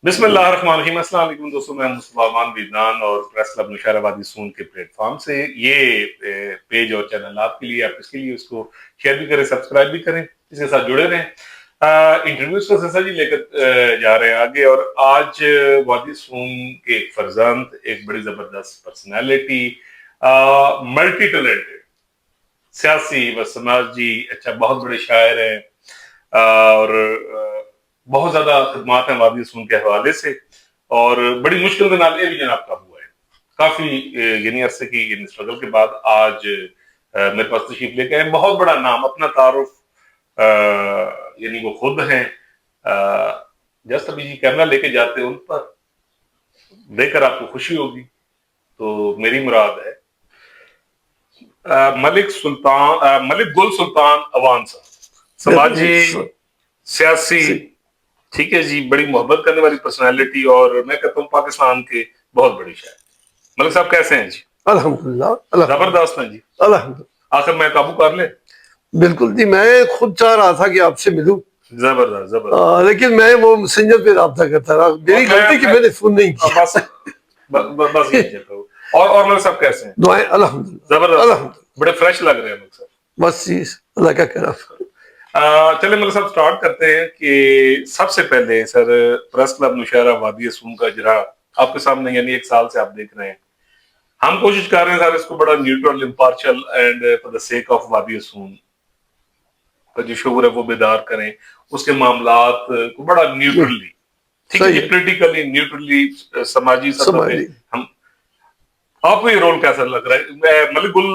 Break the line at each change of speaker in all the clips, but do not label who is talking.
بسم اللہ الرحمن الرحیم۔ السلام علیکم دوستوں، میں مسلمان ویدان اور پریس کلب نوشہرہ وادی سون کے پلیٹ فارم سے یہ پیج اور چینل آپ کے لیے، آپ اس کے لیے اس کو شیئر بھی کریں، سبسکرائب بھی کریں، اس کے ساتھ جڑے رہیں۔ انٹرویوز کا سلسلہ لے کر جا رہے ہیں آگے، اور آج وادی سون کے ایک فرزند، ایک بڑی زبردست پرسنالٹی، ملٹی ٹیلنٹڈ، سیاسی و سماجی، اچھا بہت بڑے شاعر ہیں، اور بہت زیادہ خدمات ہیں وادی سون کے حوالے سے، اور بڑی مشکل میں نال یہ بھی جناب قابو ہے کافی عرصے کی اسٹرگل کے بعد آج میرے پاس تشریف لے کے آئے۔ بہت بڑا نام، اپنا تعارف یعنی وہ خود ہیں، جسٹ ابھی جی کیمرہ لے کے جاتے ہیں، ان پر دیکھ کر آپ کو خوشی ہوگی، تو میری مراد ہے ملک گل سلطان اوان صاحب، سماجی، سیاسی، ٹھیک ہے جی، بڑی محبت کرنے والی پرسنالٹی، اور میں کہتا ہوں پاکستان کے بہت بڑی شاعر۔ ملک صاحب کیسے ہیں جی؟
الحمدللہ
زبردست ہیں جی،
الحمدللہ۔
آخر میں قابو کر لیں؟
بالکل جی، میں خود چاہ رہا تھا کہ آپ سے ملوں،
زبردست زبردست،
لیکن میں وہ میسنجر پہ رابطہ کرتا رہا، میری غلطی کہ میں نے فون نہیں کیا۔
بس یہ چاہتا ہوں۔ اور ملک صاحب کیسے ہیں؟
دعائیں الحمدللہ
زبردست،
الحمدللہ،
بڑے فریش لگ رہے ہیں ملک صاحب۔
بس چیز اللہ کا کرم۔
چلیں ملک صاحب سٹارٹ کرتے ہیں کہ سب سے پہلے سر، پریس کلب نوشہرہ وادی سون کا اجرا آپ کے سامنے، یعنی ایک سال سے آپ دیکھ رہے ہیں، ہم کوشش کر رہے ہیں سر اس کو بڑا neutral, impartial and for the sake of وادی سون کا جو شعور ہے وہ بیدار کریں، اس کے معاملات کو بڑا نیوٹرلی، ٹھیک ہے جی، پولیٹیکلی نیوٹرلی، سماجی سطح پہ ہم، آپ کو یہ رول کیسا لگ رہا ہے؟ ملک گل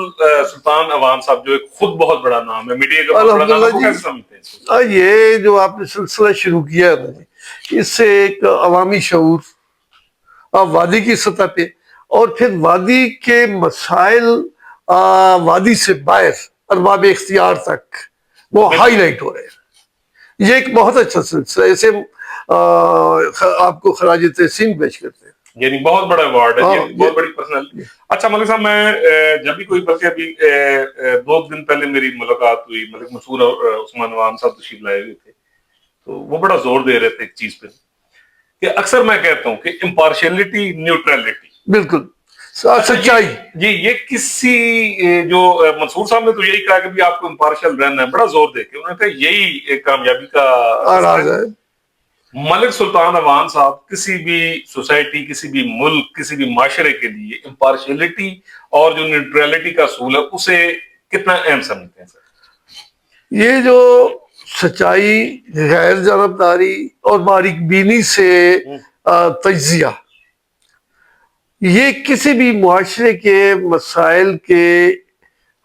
سلطان اوان صاحب جو ایک خود بہت بڑا نام ہے، میڈیا کا بہت بڑا نام ہے، وہ کیسے سمجھتے ہیں؟
یہ جو آپ نے سلسلہ شروع کیا ہے نا جی، اس سے ایک عوامی شعور وادی کی سطح پہ، اور پھر وادی کے مسائل وادی سے باہر ارباب اختیار تک وہ ہائی لائٹ ہو رہے ہیں۔ یہ ایک بہت اچھا سلسلہ ہے، اسے آپ کو خراج تحسین پیش کرتے ہیں۔
یعنی بہت بڑا ایوارڈ ہے، بہت بڑی پرسنالٹی۔ اچھا ملک صاحب، میں جب بھی کوئی، بلکہ ابھی 2 دن پہلے میری ملاقات ہوئی، ملک مسعود اور عثمان اوان صاحب تشریف لائے ہوئے تھے، تو وہ بڑا زور دے رہے تھے ایک چیز پہ کہ اکثر میں کہتا ہوں کہ امپارشلٹی، نیوٹرلٹی،
بالکل سچائی
جی، یہ کسی جو منصور صاحب نے تو یہی کہا کہ بھی آپ کو امپارشل رہنا ہے، بڑا زور دے کے انہوں نے کہا یہی ایک کامیابی کا
راز ہے۔
ملک سلطان اوان صاحب کسی بھی سوسائٹی، کسی بھی ملک، کسی بھی معاشرے کے لیے امپارشلٹی اور جو نیوٹرلٹی کا اصول ہے اسے کتنا اہم سمجھتے ہیں سر؟
یہ جو سچائی، غیر جانبداری اور باریک بینی سے تجزیہ، یہ کسی بھی معاشرے کے مسائل کے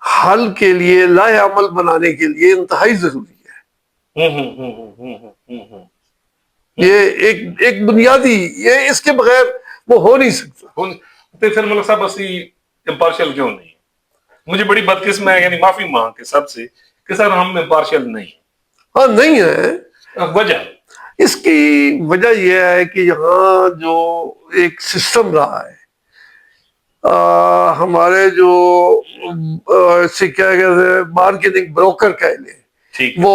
حل کے لیے، لاہ عمل بنانے کے لیے انتہائی ضروری ہے۔ یہ ایک بنیادی، یہ اس کے بغیر وہ ہو نہیں سکتا۔
تو پھر ملک صاحب اسی امپارشل کیوں نہیں ہے؟ مجھے بڑی بدقسم ہے، یعنی معافی مانگ کے سب سے کہ سر ہم امپارشل نہیں ہیں۔
ہاں نہیں ہے۔
وجہ
اس کی وجہ یہ ہے کہ یہاں جو ایک سسٹم رہا ہے، ہمارے جو سے کیا کہتے ہیں، مارکیٹنگ بروکر کہہ لیں، وہ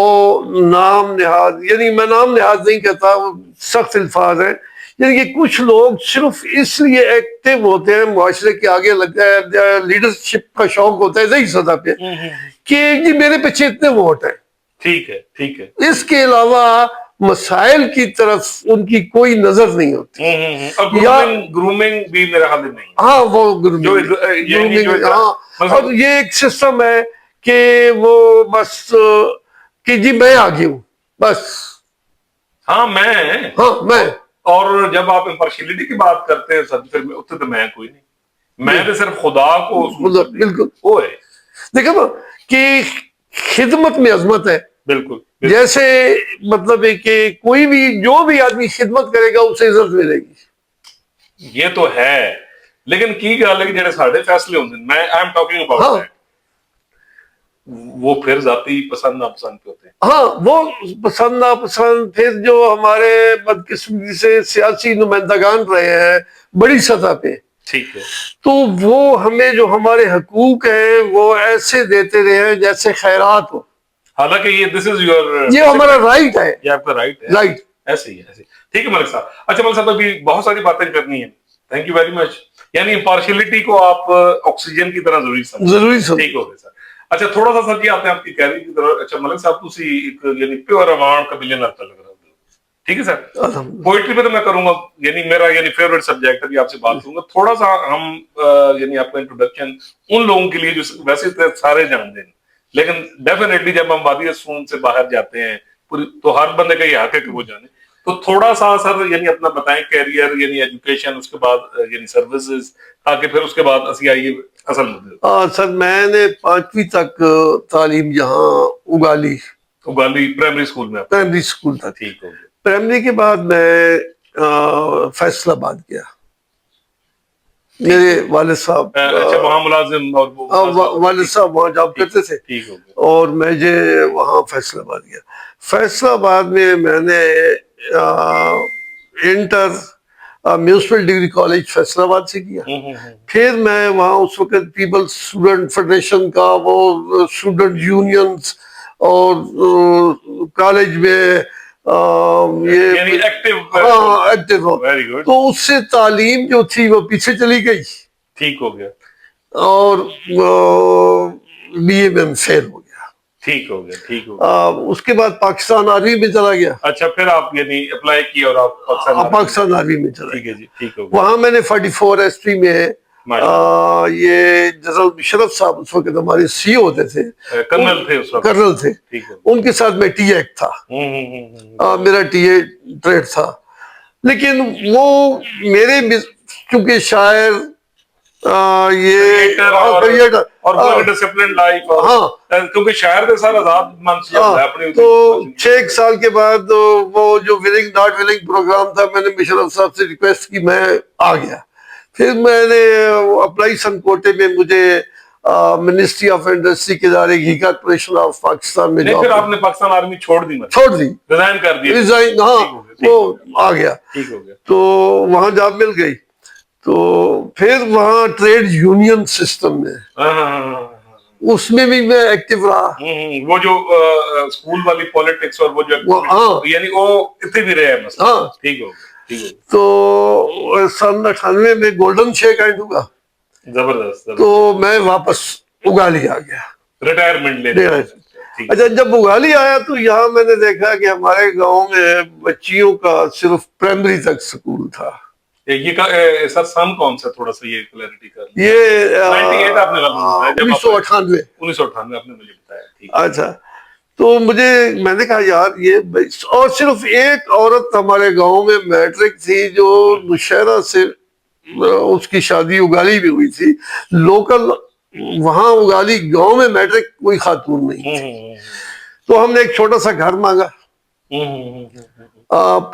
نام نہاد، یعنی میں نام نہاد نہیں کہتا، وہ سخت الفاظ ہیں، یعنی کہ کچھ لوگ صرف اس لیے ایکٹیو ہوتے ہیں معاشرے کے آگے لگتا ہے، لیڈرشپ کا شوق ہوتا ہے ذہنی سطح پہ کہ جی میرے پیچھے اتنے ووٹ ہیں،
ٹھیک ہے ٹھیک ہے،
اس کے علاوہ مسائل کی طرف ان کی کوئی نظر نہیں ہوتی،
یا گرومنگ بھی میرے خیال میں نہیں۔
ہاں وہ گرومنگ، ہاں، اور یہ ایک سسٹم ہے کہ وہ بس کہ جی میں آگے ہوں، بس
ہاں میں، اور جب آپ امپارشلٹی کی بات کرتے ہیں سر، پھر اتنے تو میں کوئی نہیں، میں تو صرف خدا کو،
بالکل
وہ ہے،
دیکھو نا کہ خدمت میں عظمت ہے،
بالکل،
جیسے مطلب ہے کہ کوئی بھی جو بھی آدمی خدمت کرے گا اسے عزت ملے گی،
یہ تو ہے، لیکن کی گل ہے کہ جڑے ساڈے فیصلے ہوندے ہیں، میں I am talking about that, وہ پھر ذاتی پسند ناپسند پہ ہوتے ہیں۔
ہاں وہ پسند ناپسند، پھر جو ہمارے بدقسمتی سے سیاسی نمائندگان رہے ہیں بڑی سطح پہ،
ٹھیک ہے،
تو وہ ہمیں جو ہمارے حقوق ہیں وہ ایسے دیتے رہے ہیں جیسے خیرات ہو،
حالانکہ یہ دس از یور،
یہ ہمارا رائٹ ہے،
یہ آپ کا رائٹ ہے،
رائٹ،
ایسے ہی ایسے. ٹھیک ہے ملک صاحب. اچھا ملک صاحب ابھی بہت ساری باتیں کرنی ہیں. Thank you very much. یعنی امپارشلٹی کو آپ آکسیجن کی طرح ضروری سمجھیں. ٹھیک ہو گیا سر. اچھا تھوڑا سا سر جی آتے ہیں آپ کی کیریئر کی طرف. اچھا ملک صاحب تسی ایک یعنی پیور اوارڈ کا بلینئر لگ رہا ہے. ٹھیک ہے سر. پوئٹری پہ تو میں کروں گا, یعنی میرا یعنی فیوریٹ سبجیکٹ ہے کہ آپ سے بات کروں گا. تھوڑا سا ہم یعنی آپ کا انٹروڈکشن ان لوگوں کے لیے جو ویسے سارے جانتے ہیں, لیکن ڈیفینیٹلی جب ہم وادی سون سے باہر جاتے ہیں تو ہر بندے کا یہ حق ہے کہ وہ جانے. تو تھوڑا سا سر یعنی اپنا بتائیں کیریئر یعنی ایجوکیشن, اس کے بعد یعنی سروسز, تاکہ پھر اس کے بعد اسی آئیے اصل مدد.
سر میں نے 5ویں تک تعلیم یہاں اگالی
پرائمری اسکول میں.
پرائمری اسکول تھا.
ٹھیک ہو گیا.
پرائمری کے بعد میں فیصل آباد گیا. میرے والد صاحب
اچھا وہاں ملازم اور
والد صاحب وہاں جاب کرتے تھے.
ٹھیک ہو گیا.
اور میں وہاں فیصل آباد گیا. فیصل آباد میں نے inter municipal degree college Faisalabad سے کیا. پھر میں وہاں اس وقت پیپلز اسٹوڈنٹ فیڈریشن کا وہ اسٹوڈنٹ یونینز اور کالج میں
یعنی
ایکٹیو تو اس سے تعلیم جو تھی وہ پیچھے چلی گئی.
ٹھیک ہو گیا.
اور بی اے میں فیل ہو گیا.
ٹھیک ہو گیا. ٹھیک ہو گیا.
اس کے بعد پاکستان آرمی میں چلا گیا.
اچھا پھر آپ یعنی اپلائی کیا اور آپ
پاکستان آرمی میں چلا
گیا. جی ٹھیک ہو گیا.
وہاں میں نے 44 ایس پی میں یہ جنرل مشرف صاحب اس وقت ہمارے سی ہوتے تھے, کرنل تھے, ان کے ساتھ میں ٹی ایک تھا. میرا ٹی اے ٹریڈ تھا. لیکن وہ میرے چونکہ شاعر تو 6 سال کے بعد وہ جو ولنگ ناٹ ولنگ پروگرام تھا, میں نے مشرف صاحب سے ریکویسٹ کی, میں آ گیا. پھر میں نے اپلائی سن کوٹے میں مجھے منسٹری آف انڈسٹری کے ادارے گھی کارپوریشن آف پاکستان میں
پھر آپ نے پاکستان آرمی چھوڑ دی, ریزائن کر دی.
ہاں وہ آ گیا. تو وہاں جاب مل گئی. تو پھر وہاں ٹریڈ یونین سسٹم میں اس میں بھی میں ایکٹیو رہا.
وہ جو اسکول والی پالیٹکس اور وہ جو یعنی وہ اتنے بھی رہے ہیں.
ہاں
ٹھیک ہو.
تو سن 98 میں گولڈن شیک اینڈ ہوا.
زبردست.
تو میں واپس اگالی آ گیا,
ریٹائرمنٹ لے.
اچھا جب اگالی آیا تو یہاں میں نے دیکھا کہ ہمارے گاؤں میں بچیوں کا صرف پرائمری تک سکول تھا.
یہ سر سن کون سا, تھوڑا سا یہ کلیئرٹی کر لیں.
یہ
98 آپ نے
1998
آپ نے مجھے بتایا.
اچھا تو میں نے کہا یار یہ اور صرف ایک عورت ہمارے گاؤں میں میٹرک تھی جو نوشہرہ سے, اس کی شادی اگالی بھی ہوئی تھی. لوکل وہاں اگالی گاؤں میں میٹرک کوئی خاتون نہیں تھی. تو ہم نے ایک چھوٹا سا گھر مانگا,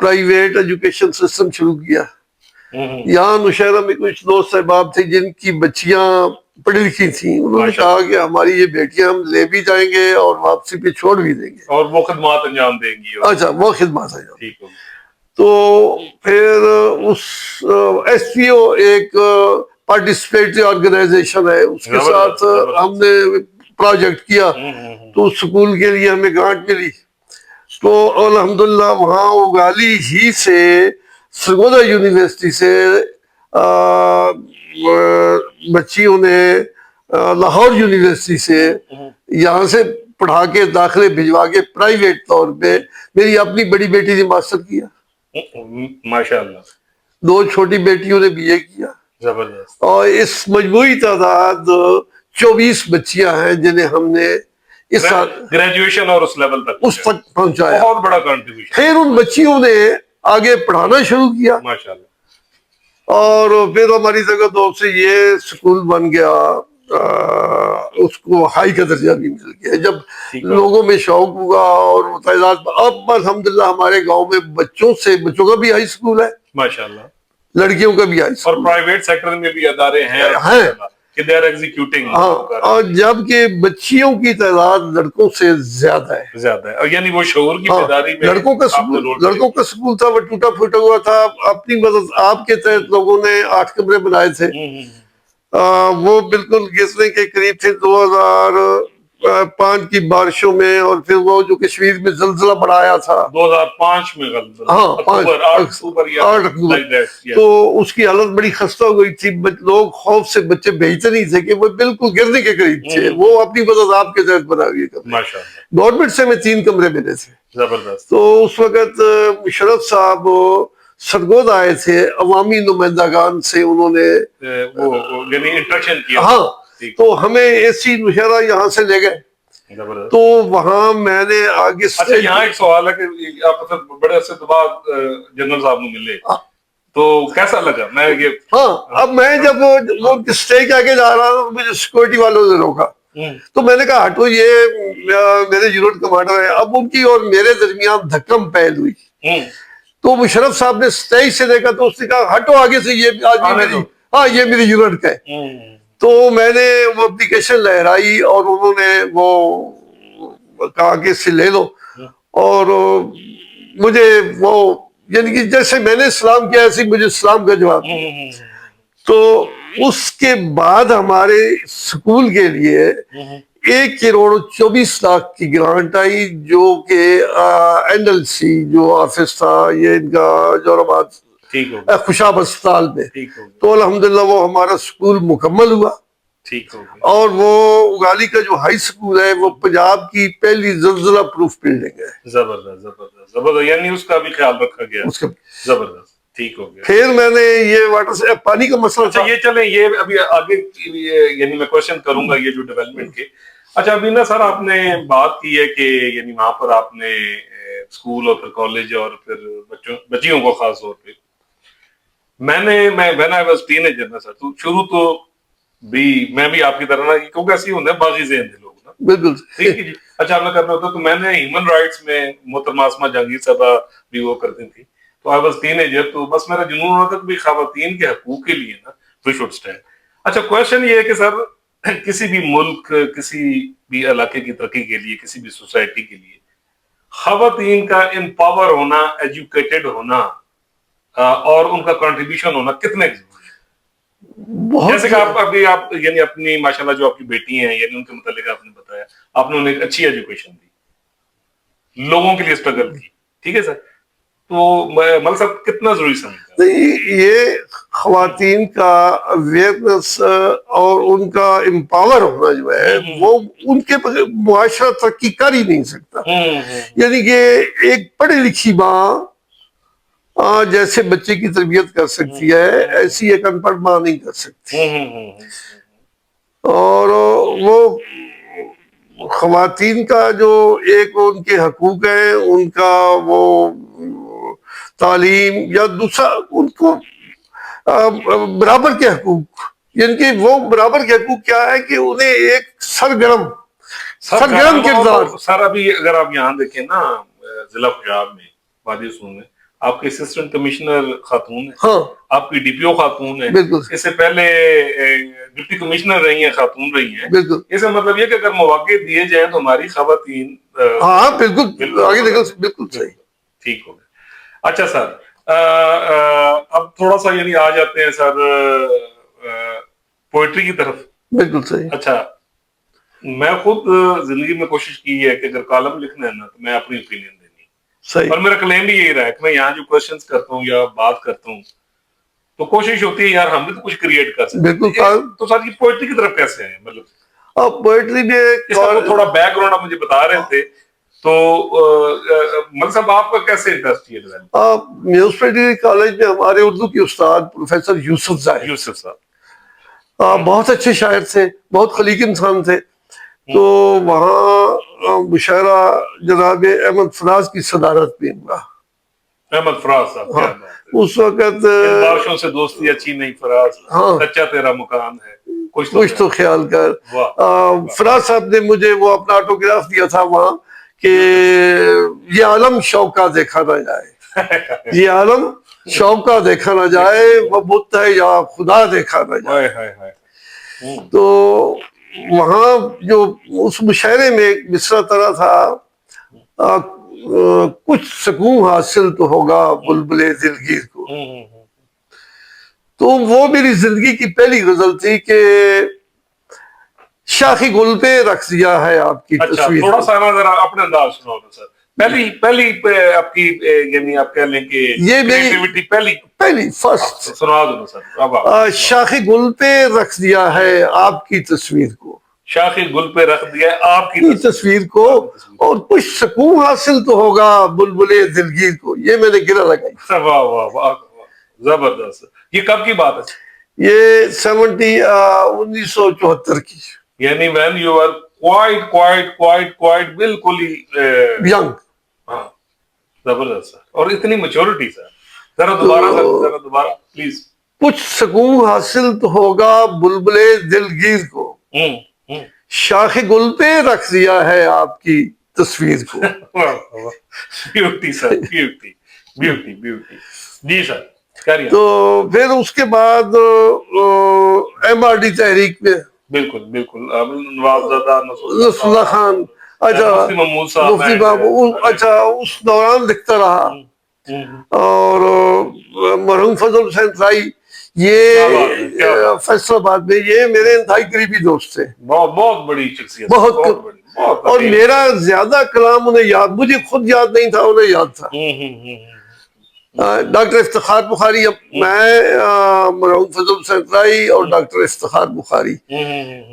پرائیویٹ ایجوکیشن سسٹم شروع کیا. یہاں نوشہرہ میں کچھ دوست احباب تھے جن کی بچیاں پڑھی لکھی تھیں. انہوں نے کہا کہ ہماری یہ بیٹیاں ہم لے بھی جائیں گے اور واپسی پہ چھوڑ بھی دیں گے,
اور وہ خدمات انجام دیں گی.
اچھا وہ خدمات انجام. تو پھر اس ایس پی او ایک پارٹیسپیٹری آرگنائزیشن ہے, اس کے ساتھ ہم نے پروجیکٹ کیا. تو اس سکول کے لیے ہمیں گرانٹ ملی. تو الحمدللہ وہاں اگالی ہی سے سرگودا یونیورسٹی سے بچیوں نے لاہور یونیورسٹی سے یہاں سے پڑھا کے داخلے بھجوا کے پرائیویٹ طور پہ میری اپنی بڑی بیٹی نے ماسٹر کیا.
ماشاءاللہ.
2 چھوٹی بیٹیوں نے بی اے کیا.
زبردست.
اور اس مجموعی تعداد 24 بچیاں ہیں جنہیں ہم نے اس سال
گریجویشن اور اس لیول تک
پہنچایا.
بہت بڑا کنٹریبیوشن.
پھر ان بچیوں نے آگے پڑھانا شروع کیا.
ماشاءاللہ.
اور پھر ہماری جگہ سے یہ سکول بن گیا, اس کو ہائی کا درجہ بھی مل گیا. جب لوگوں میں شوق ہوا اور تعداد, اب الحمدللہ ہمارے گاؤں میں بچوں کا بھی ہائی سکول ہے
ماشاءاللہ,
لڑکیوں کا بھی ہائی سکول,
اور پرائیویٹ سیکٹر میں بھی ادارے ہیں کہ they are executing.
اور جبکہ بچیوں کی تعداد لڑکوں سے زیادہ ہے.
اور یعنی وہ شعور کی بیداری میں
لڑکوں کا سکول تھا, وہ ٹوٹا پھوٹا ہوا تھا. اپنی مدد آپ کے تحت لوگوں نے 8 کمرے بنائے تھے, وہ بالکل گرنے کے قریب تھے. 2005 کی بارشوں میں، اور پھر وہ جو کشمیر میں زلزلہ بڑا آیا تھا
2005 میں غلط،
ہاں،
اکتوبر 8 اکتوبر یا
8 اکتوبر،
like that, yeah.
تو اس کی حالت بڑی خستہ ہو گئی تھی. لوگ خوف سے بچے بھیجتے نہیں تھے کہ وہ بالکل گرنے کے قریب تھے. وہ اپنی مدد آپ کے تحت بنا ہوئی کمرے.
ماشاءاللہ،
گورنمنٹ سے ہمیں 3 کمرے ملے تھے.
زبردست.
تو اس وقت مشرف صاحب سرگود آئے تھے، عوامی نمائندگان سے انہوں نے
وہ یعنی انٹریکشن کیا.
ہاں، تو ہمیں اے سی نوشہرہ یہاں سے لے گئے.
زبردست.
تو وہاں میں نے آگے
اچھا، یہاں ایک سوال ہے کہ آپ مطلب بڑے عرصے کے بعد جنرل صاحب نے ملے، تو کیسا لگا؟ میں یہ
ہاں، اب میں جب وہ اسٹے کے آگے جا رہا تھا مجھے سیکورٹی والوں نے روکا. تو میں نے کہا ہٹو، یہ میرے یونٹ کمانڈر ہے. اب ان کی اور میرے درمیان دھکم پہل ہوئی. تو مشرف صاحب نے اسٹیج سے دیکھا تو اس نے کہا ہٹو آگے سے، یہ آدمی میری، ہاں یہ میری یونٹ کا ہے. تو میں نے وہ اپلیکیشن لہرائی اور انہوں نے وہ کہا کہ اس سے لے لو. اور مجھے وہ یعنی کہ جیسے میں نے سلام کیا ایسے مجھے سلام کا جواب. تو اس کے بعد ہمارے اسکول کے لیے 1,24,00,000 کی گرانٹ آئی، جو کہ NLC جو آفس تھا یہ ان کا جوراباد خوشاب اسپتال میں. تو الحمدللہ وہ ہمارا اسکول مکمل ہوا. اور وہ اگالی کا جو ہائی اسکول ہے وہ پنجاب کی پہلی زلزلہ پروف بلڈنگ ہے.
زبردست زبردست زبردست، یعنی اس کا بھی خیال رکھا گیا.
اس کا
زبردست، ٹھیک ہو گیا.
پھر میں نے یہ واٹر سے پانی کا مسئلہ تھا.
یہ چلیں، یہ ابھی آگے یعنی میں کوشچن کروں گا یہ جو ڈیولپمنٹ کے. اچھا ابھی نا سر، آپ نے بات کی ہے کہ یعنی وہاں پر آپ نے اسکول اور پھر کالج اور پھر بچیوں کو خاص طور پہ when I was teenager نا سر، تو شروع تو بھی میں بھی آپ کی طرح نا، کیونکہ ایسے ہی ہوتا ہے باغی ذہن تھے لوگ نا.
بالکل
ٹھیک ہے جی. اچھا میں کرنا ہوتا تو میں نے ہیومن رائٹس میں محترمہ اسما جہانگیر صاحبہ بھی وہ کرتی تھی. تو آئی واز ٹین ایجر، تو بس میرا جنون ہوتا کہ خواتین کے حقوق کے لیے نا وی شوڈ اسٹینڈ. اچھا کوشچن یہ ہے کہ سر، کسی بھی ملک، کسی بھی علاقے کی ترقی کے لیے، کسی بھی سوسائٹی کے لیے خواتین کا امپاور ہونا، ایجوکیٹڈ ہونا اور ان کا کنٹریبیوشن ہونا کتنے ضروری ہے؟ جیسے کہ آپ یعنی اپنی ماشاءاللہ جو آپ کی بیٹی ہیں، یعنی ان کے متعلق آپ نے بتایا، آپ نے انہیں ایک اچھی ایجوکیشن دی، لوگوں کے لیے اسٹرگل کی، ٹھیک ہے سر. تو مل صاحب کتنا ضروری سمجھتا ہے
یہ خواتین کا اویئرنس اور ان کا امپاور ہونا جو ہے وہ ان کے معاشرہ ترقی کر ہی نہیں سکتا. یعنی کہ ایک پڑھی لکھی ماں جیسے بچے کی تربیت کر سکتی ہے، ایسی ایک ان پڑھ ماں نہیں کر سکتی. اور وہ خواتین کا جو ایک ان کے حقوق ہیں، ان کا وہ تعلیم یا دوسرا ان کو برابر کے حقوق، یعنی کہ وہ برابر کے حقوق کیا ہے کہ انہیں ایک سرگرم کردار.
سر ابھی اگر آپ یہاں دیکھیں نا ضلع پنجاب میں وادی سون میں آپ کے اسسٹنٹ کمشنر خاتون ہیں،
ہاں،
آپ کی DPO خاتون ہیں،
بالکل
اس سے پہلے ڈپٹی کمشنر رہی ہیں، خاتون رہی ہیں.
بالکل.
اس کا مطلب یہ کہ اگر مواقع دیے جائیں تو ہماری خواتین
ہاں بالکل آگے نکل، بالکل صحیح.
ٹھیک ہو گیا. اچھا سر، اب تھوڑا سا یعنی آ جاتے ہیں سر پوئٹری کی طرف.
بالکل صحیح.
اچھا میں خود زندگی میں کوشش کی ہے کہ اگر کالم لکھنا ہے نا تو میں اپنی اوپینین دینی
صحیح.
اور میرا کلیم بھی یہی رہا ہے کہ میں یہاں جو کوشچنس کرتا ہوں یا بات کرتا ہوں تو کوشش ہوتی ہے یار ہم بھی تو کچھ کریٹ کر سکتے.
بالکل.
تو سر یہ پوئٹری کی طرف کیسے ہیں؟ مطلب
اب پوئٹری میں
اس کا تھوڑا بیک گراؤنڈ آپ مجھے بتا رہے تھے، تو مل صاحب آپ کا کیسے انٹرسٹ یہ ڈیولپ؟
میونسپلٹی کالج میں ہمارے اردو کے استاد پروفیسر یوسف صاحب بہت اچھے شاعر تھے، بہت خلیق انسان تھے. تو وہاں مشاعرہ جناب احمد فراز کی صدارت میں ہوا.
احمد فراز صاحب
اس وقت
بارشوں سے دوستی اچھی نہیں فراز، کچا تیرا مکان ہے
کچھ تو خیال کر. فراز صاحب نے مجھے وہ اپنا آٹوگراف دیا تھا وہاں کہ یہ عالم شوق کا دیکھا نہ جائے، یہ عالم شوق کا دیکھا نہ جائے، وہ بت ہے یا خدا دیکھا نہ جائے. تو وہاں جو اس مشاعرے میں ایک مصرع طرح تھا، کچھ سکون حاصل تو ہوگا بلبل دلگیر کو. تو وہ میری زندگی کی پہلی غزل تھی کہ شاخ گل پہ رکھ دیا ہے آپ کی
اچھا
تصویر
تھوڑا
کو.
سا نا ذرا اپنے انداز سناؤ نا سر. پہلی آپ کی یعنی آپ کہہ لیں کہ
یہ میری
کریٹیوٹی
پہلی فرسٹ
سنا دو نا سر. اب
شاخ گل پہ رکھ دیا ہے آپ کی تصویر کو,
شاخ گل پہ رکھ دیا آپ کی
کی تصویر کو, اور کچھ سکون حاصل تو ہوگا بلبلے دلگیر کو. یہ میں نے گرہ لگائی.
واہ واہ واہ زبردست. یہ کب کی بات ہے؟
یہ 1974 کی.
یعنی وین یو آر کوائٹ بالکل ہی
ینگ.
ہاں زبردست سر. اور اتنی میچورٹی سر. ذرا دوبارہ پلیز.
کچھ سکون حاصل تو ہوگا بلبلے دلگیر کو, شاخ گل پہ رکھ دیا ہے آپ کی تصویر کو.
بیوٹی سر, بیوٹی. جی سر کریے.
تو پھر اس کے بعد ایم آر ڈی تحریک میں
بالکل نوابزادہ
نصر اللہ خان, اچھا
مفتی محمود صاحب,
مفتی بابو, اچھا اس دوران لکھتا رہا. اور مرحوم فضل حسین رائی, یہ فیصل آباد میں, یہ میرے انتہائی قریبی دوست تھے.
بہت بڑی شخصیت,
بہت. اور میرا زیادہ کلام انہیں یاد, مجھے خود یاد نہیں تھا, انہیں یاد تھا. ڈاکٹر افتخار بخاری, میں مرحوم فضل حسین رائی اور ڈاکٹر افتخار بخاری.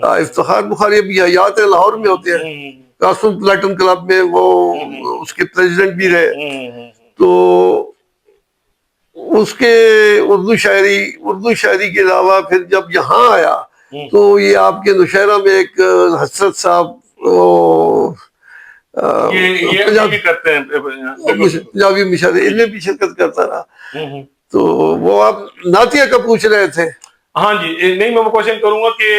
افتخار بخاری ابھی حیات ہیں, لاہور میں ہوتے ہیں, قاسم پلاٹن کلب میں وہ اس کے پریزیڈنٹ بھی رہے. تو اس کے اردو شاعری کے علاوہ پھر جب یہاں آیا تو یہ آپ کے نوشہرہ میں ایک حسرت صاحب پنجابی مشاعرے, ان میں بھی شرکت کرتا رہا. تو وہ آپ نعتیہ کا پوچھ رہے تھے.
ہاں جی, نہیں میں کوشچن کروں گا کہ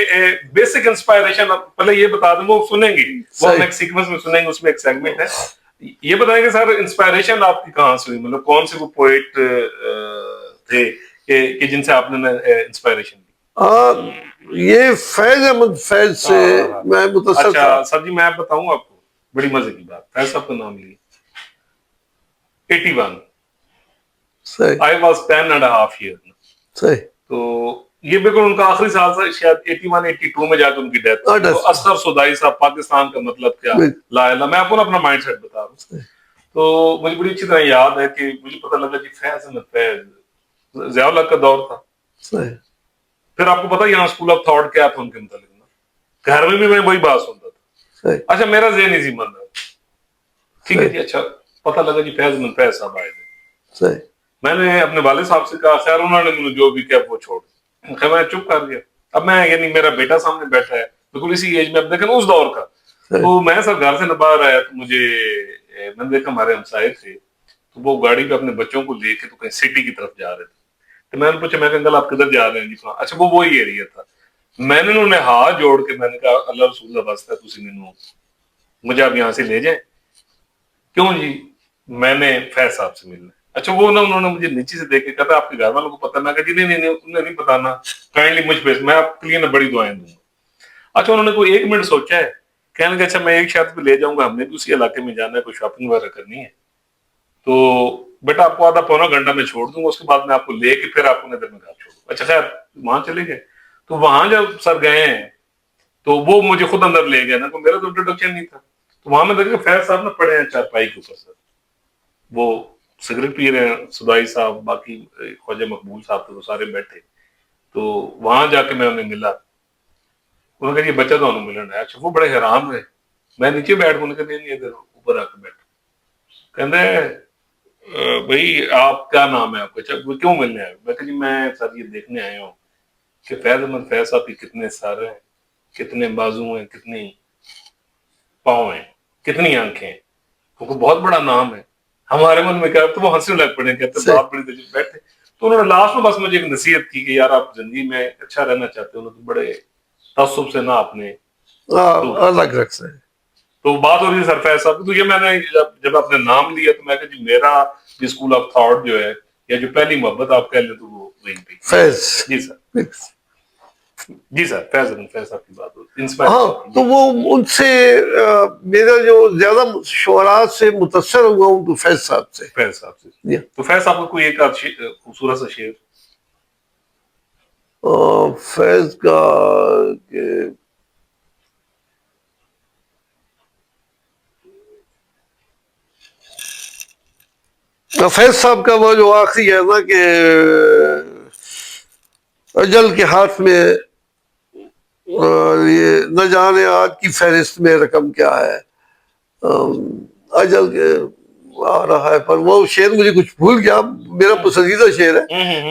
بیسک انسپائریشن پہلے یہ بتا دوں, وہ سنیں گے, وہ ہم ایک سیکوینس میں سنیں گے, اس میں ایک سیگمنٹ ہے. یہ بتائیں گے سر انسپائریشن آپ کی کہاں سے ہوئی, مطلب کون سے وہ پوئٹ تھے کہ جن سے آپ نے انسپائریشن لی؟
یہ فیض احمد فیض سے میں متاثر تھا.
اچھا سر جی, میں بتاؤں آپ کو بڑی مزے کی بات, فیض صاحب کا نام لیے 81. I was 10.5 years. تو یہ بالکل ان کا آخری سال تھا, شاید 81-82 میں جا کے ان کی ڈیتھ. اسغر صدائی صاحب, پاکستان کا مطلب کیا, لا الہ. میں آپ کو اپنا مائنڈ سیٹ بتا رہا ہوں. تو مجھے بڑی اچھی طرح یاد ہے کہ مجھے پتہ لگا جی فیض احمد فیض ضیاء الحق کا دور تھا. پھر آپ کو پتا یہاں اسکول آف تھاٹ کیا تھا ان کے متعلق, گھر میں بھی میں وہی بات سنتا تھا. اچھا میرا ذہن اسی من ہے, ٹھیک ہے جی. اچھا پتہ لگا جی فیض احمد فیض صاحب آئے تھے. میں نے اپنے والد صاحب سے کہا, خیر انہوں نے مجھے جو بھی کیا وہ چھوڑ, خیر میں چپ کر گیا. اب میں یعنی میرا بیٹا سامنے بیٹھا ہے بالکل اسی ایج میں, اب دیکھیں اس دور کا. تو میں سب گھر سے باہر آیا تو مجھے میں نے دیکھا ہمارے ہمسائے تھے, تو وہ گاڑی پہ اپنے بچوں کو لے کے تو کہیں سٹی کی طرف جا رہے تھے. تو میں نے پوچھا, میں کہا انکل آپ کدھر جا رہے ہیں جی؟ اچھا وہ وہی ایریا تھا. میں نے انہوں نے ہاتھ جوڑ کے میں نے کہا اللہ رسول اللہ واسطہ تسی مینوں مجھے آپ یہاں سے لے جائیں. کیوں جی؟ میں نے فیض صاحب سے ملنا. اچھا وہ انہوں نے مجھے نیچے سے دیکھ کے کہا آپ کے گھر والوں کو پتہ نہ, کہ جی نہیں انہیں نہیں بتانا, کائنڈلی مجھ پہ, میں آپ کے لیے نا بڑی دعائیں دوں گا. اچھا انہوں نے کوئی 1 منٹ سوچا ہے, کہنے لگا اچھا میں ایک شاید پہ لے جاؤں گا, ہم نے بھی اسی علاقے میں جانا ہے, کوئی شاپنگ وغیرہ کرنی ہے, تو بیٹا آپ کو آدھا پونا گھنٹہ میں چھوڑ دوں گا, اس کے بعد میں آپ کو لے کے پھر آپ کو ندر میں گھر چھوڑوں. اچھا خیر وہاں چلے گئے. تو وہاں جب سر گئے ہیں تو وہ مجھے خود اندر لے گئے نا, تو میرا تو انٹروڈکشن نہیں تھا. تو وہاں میں دیکھا فیض صاحب نے پڑے ہیں چارپائی کے اوپر سر, وہ سگریٹ پی رہے ہیں, صدائی صاحب باقی خواجہ مقبول صاحب تھے, وہ سارے بیٹھے. تو وہاں جا کے میں انہیں ملا, انہوں نے کہا یہ بچہ تو انہوں ملنا ہے. اچھا وہ بڑے حیران ہوئے, میں نیچے بیٹھ گئے, نہیں ادھر اوپر آ کے بیٹھ. کہتے بھائی آپ کیا نام ہے آپ کا, وہ کیوں ملنے آئے؟ میں کہا جی میں سر یہ دیکھنے آیا ہوں کہ فیض احمد فیض صاحب کی کتنے سر ہیں, کتنے بازو ہیں, کتنی پاؤں ہیں, کتنی آنکھیں ہیں, وہ بہت بڑا نام ہے. ہمارے من میں کیا, تو وہ ہنسنے لگ پڑے, کہتے بات بڑی دلچسپ. بیٹھے تو انہوں نے لاسٹ میں بس مجھے ایک نصیحت کی کہ یار آپ زندگی میں اچھا رہنا چاہتے ہو تو بڑے تعصب سے نہ اپنے
الگ رکھ سے.
تو بات ہو رہی ہے سر فیض صاحب. تو یہ میں نے جب اپنے نام لیا تو میں کہا جی میرا اسکول آف تھاٹ جو ہے, یا جو پہلی محبت آپ کہہ لیں تو وہ وہیں پہ.
فیض.
جی سر, جی سر فیض صاحب کی بات ہوتی.
ہاں تو وہ ان سے میرا جو زیادہ شعراء سے متاثر ہوا ہوں تو فیض صاحب سے.
فیض صاحب سے. تو فیض صاحب کو کوئی ایک خوبصورت سا شعر.
فیض کا فیض صاحب کا وہ جو آخری ہے نا کہ اجل کے ہاتھ میں یہ نہ جانے آج کی فہرست میں رقم کیا ہے، اجل کے آ رہا ہے، پر وہ شعر مجھے کچھ بھول گیا، میرا پسندیدہ شعر ہے،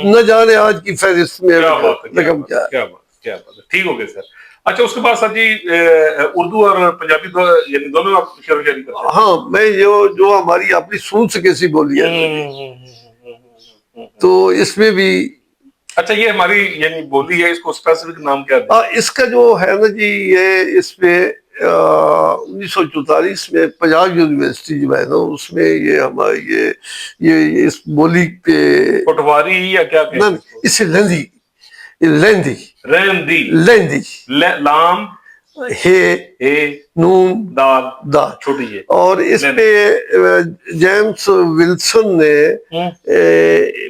نہ جانے آج کی فہرست میں رقم کیا ہے۔
کیا بات ہے، ٹھیک ہو گیا سر۔ اچھا اس کے بعد سر جی اردو اور پنجابی یعنی دونوں آپ شعر و شاعری کرتے ہیں؟
ہاں، میں جو ہماری اپنی سون سے کیسی بولی ہے تو اس میں بھی
اچھا یہ ہماری یعنی بولی ہے، اس کو اسپیسیفک نام کیا دیں؟
اس کا جو ہے نا جی، یہ اس میں 1944 میں پنجاب یونیورسٹی جو ہے نا اس میں یہ ہماری یہ اس بولی پہ
پٹواری یا کیا کہتے ہیں
اس سے لہندی لہندی
لام
ہے نون
دال
دال
چھوٹی ہے،
اور اس پہ جیمس ولسن نے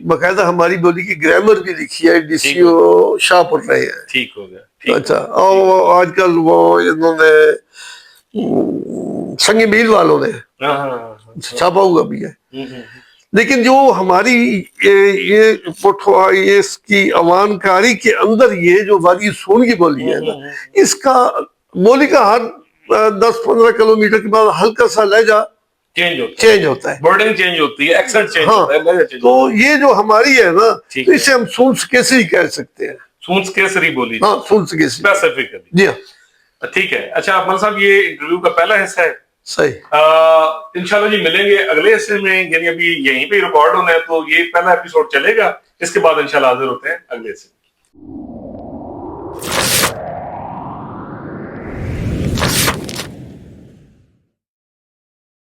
باقاعدہ ہماری بولی کی گرامر بھی لکھی ہے، ڈی سی او شاہ پور رہے ہیں۔
ٹھیک ہو گیا۔
اچھا، اور آج کل وہ انہوں نے سنگ میل والوں نے چھاپا ہوا بھی ہے، لیکن جو ہماری یہ اس کی عوام کاری کے اندر یہ جو وادی سون کی بولی ہے نا، اس کا بولی کا ہر 10-15 کلومیٹر کے بعد ہلکا سا لہجہ چینج ہوتا ہے،
ورڈنگ چینج ہوتی ہے، ایکسنٹ چینج ہوتا ہے، لہجہ چینج
تو
ہوتا ہے۔
یہ جو ہماری ہے نا تو اسے ہم سونس کیسری کہہ سکتے ہیں،
سونس کیسری بولی،
ہاں سونس کیسری
اسپیسیفکلی،
جی ہاں
ٹھیک ہے۔ اچھا مل صاحب یہ انٹرویو کا پہلا حصہ ہے،
صحیح،
انشاءاللہ جی ملیں گے اگلے حصے میں، یعنی ابھی یہیں پہ ریکارڈ ہونا ہے تو یہ پہلا ایپیسوڈ چلے گا، اس کے بعد انشاءاللہ حاضر ہوتے ہیں اگلے حصے میں۔